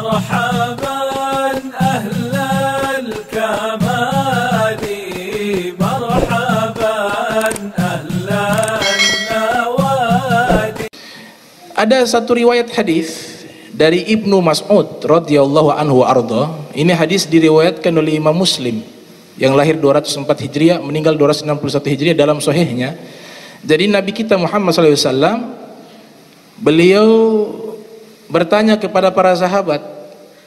مرحبا أهل الكمال مرحبا أهل النوادي. Ada satu riwayat hadis dari Ibnu Mas'ud radhiyallahu anhu arda. Ini hadis diriwayatkan oleh Imam Muslim yang lahir 204 Hijriah, meninggal 261 Hijriah dalam sahihnya. Jadi Nabi kita Muhammad SAW, beliau bertanya kepada para sahabat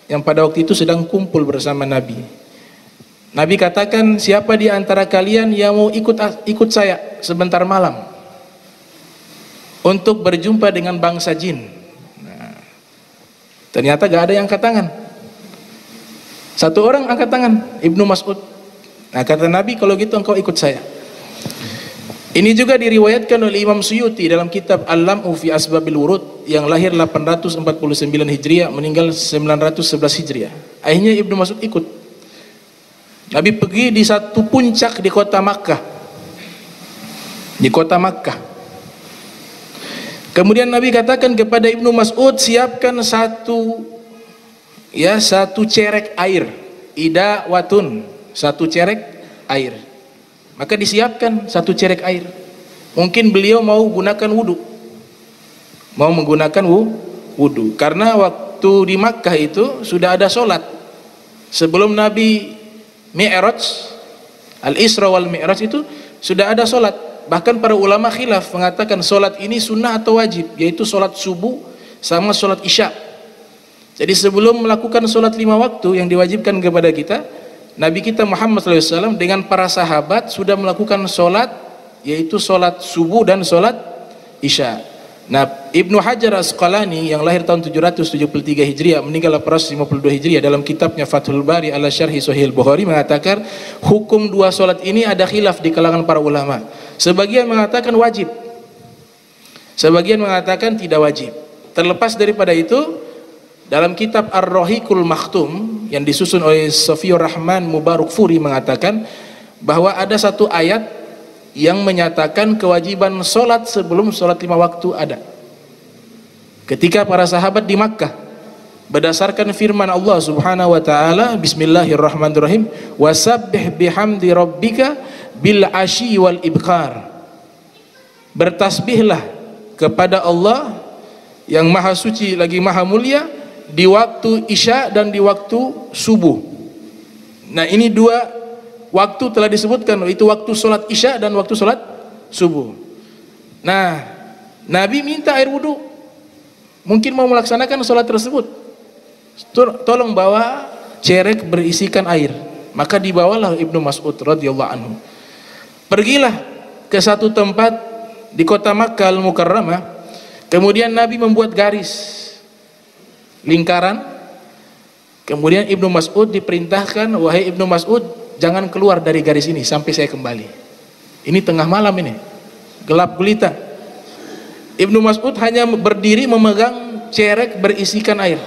yang pada waktu itu sedang kumpul bersama Nabi. Nabi katakan, siapa di antara kalian yang mau ikut saya sebentar malam untuk berjumpa dengan bangsa jin? Nah, ternyata gak ada yang angkat tangan. Satu orang angkat tangan, Ibnu Mas'ud. Nah, kata Nabi, kalau gitu engkau ikut saya. Ini juga diriwayatkan oleh Imam Suyuti dalam kitab Al-Lam'u fi Asbabil Wurud yang lahir 849 Hijriah, meninggal 911 Hijriah. Akhirnya Ibnu Mas'ud ikut. Nabi pergi di satu puncak di kota Makkah. Di kota Makkah. Kemudian Nabi katakan kepada Ibnu Mas'ud, siapkan satu cerek air, ida watun, satu cerek air. Maka disiapkan satu cerek air. Mungkin beliau mau gunakan wudu, mau menggunakan wudu, karena waktu di Makkah itu sudah ada solat. Sebelum Nabi Mi'raj, Al-Isra wal Mi'raj itu sudah ada solat. Bahkan para ulama khilaf mengatakan solat ini sunnah atau wajib, yaitu solat subuh sama solat isya. Jadi sebelum melakukan solat 5 waktu yang diwajibkan kepada kita, Nabi kita Muhammad SAW dengan para sahabat sudah melakukan solat, yaitu solat subuh dan solat isya. Nah, Ibnu Hajar Asqalani yang lahir tahun 773 Hijriah, meninggal 852 Hijriah, dalam kitabnya Fathul Bari ala Syarhi Sahih Al-Bukhari mengatakan, hukum dua solat ini ada khilaf di kalangan para ulama. Sebagian mengatakan wajib, sebagian mengatakan tidak wajib. Terlepas daripada itu, dalam kitab Ar-Rahiqul Makhtum yang disusun oleh Safiyur Rahman Mubarak Furi mengatakan bahwa ada satu ayat yang menyatakan kewajiban solat sebelum solat 5 waktu ada. Ketika para sahabat di Makkah, berdasarkan firman Allah Subhanahu wa taala, bismillahirrahmanirrahim, wasabbih bihamdi rabbika bil asyi wal ibkar. Bertasbihlah kepada Allah yang maha suci lagi maha mulia di waktu isya dan di waktu subuh. Nah, ini dua waktu telah disebutkan, itu waktu sholat isya dan waktu sholat subuh. Nah, Nabi minta air wudhu, mungkin mau melaksanakan sholat tersebut, tolong bawa cerek berisikan air. Maka dibawalah Ibnu Mas'ud radhiyallahu anhu. Pergilah ke satu tempat di kota Makkah Al-Mukarramah. Kemudian Nabi membuat garis lingkaran. Kemudian Ibnu Mas'ud diperintahkan, wahai Ibnu Mas'ud, jangan keluar dari garis ini sampai saya kembali. Ini tengah malam, ini gelap gulita. Ibnu Mas'ud hanya berdiri memegang cerek berisikan air.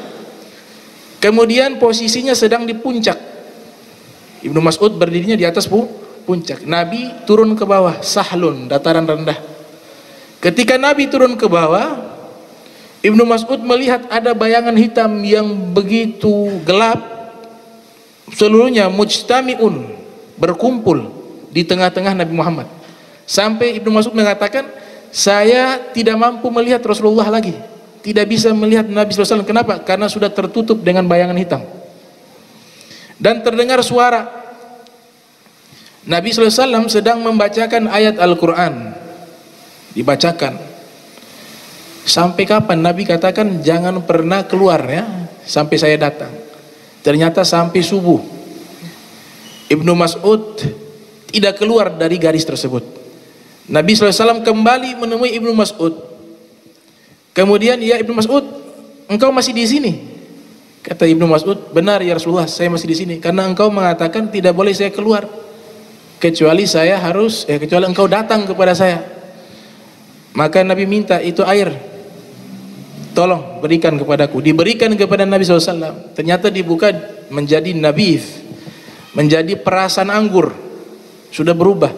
Kemudian posisinya sedang di puncak. Ibnu Mas'ud berdirinya di atas puncak. Nabi turun ke bawah, sahlun, dataran rendah. Ketika Nabi turun ke bawah, Ibnu Mas'ud melihat ada bayangan hitam yang begitu gelap, seluruhnya mujtami'un, berkumpul di tengah-tengah Nabi Muhammad. Sampai Ibnu Mas'ud mengatakan, saya tidak mampu melihat Rasulullah lagi, tidak bisa melihat Nabi SAW. Kenapa? Karena sudah tertutup dengan bayangan hitam. Dan terdengar suara Nabi SAW sedang membacakan ayat Al-Quran, dibacakan. Sampai kapan? Nabi katakan jangan pernah keluar ya sampai saya datang. Ternyata sampai subuh Ibnu Mas'ud tidak keluar dari garis tersebut. Nabi SAW kembali menemui Ibnu Mas'ud. Kemudian, ya Ibnu Mas'ud, engkau masih di sini? Kata Ibnu Mas'ud, benar ya Rasulullah, saya masih di sini karena engkau mengatakan tidak boleh saya keluar kecuali engkau datang kepada saya. Maka Nabi minta itu air, tolong berikan kepadaku. Diberikan kepada Nabi SAW. Ternyata dibuka menjadi nabith, menjadi perasan anggur, sudah berubah.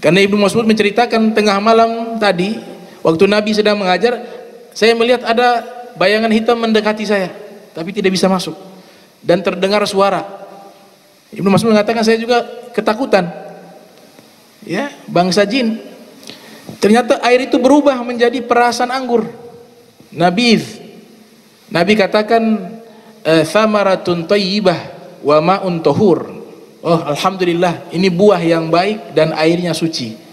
Karena Ibnu Mas'ud menceritakan tengah malam tadi, waktu Nabi sedang mengajar, saya melihat ada bayangan hitam mendekati saya. tapi tidak bisa masuk, dan terdengar suara. Ibnu Mas'ud mengatakan, saya juga ketakutan, ya, bangsa jin. Ternyata air itu berubah menjadi perasan anggur, nabidh. Nabi katakan, thamaratun thayyibah wa ma'un tahur. Oh, alhamdulillah, ini buah yang baik dan airnya suci.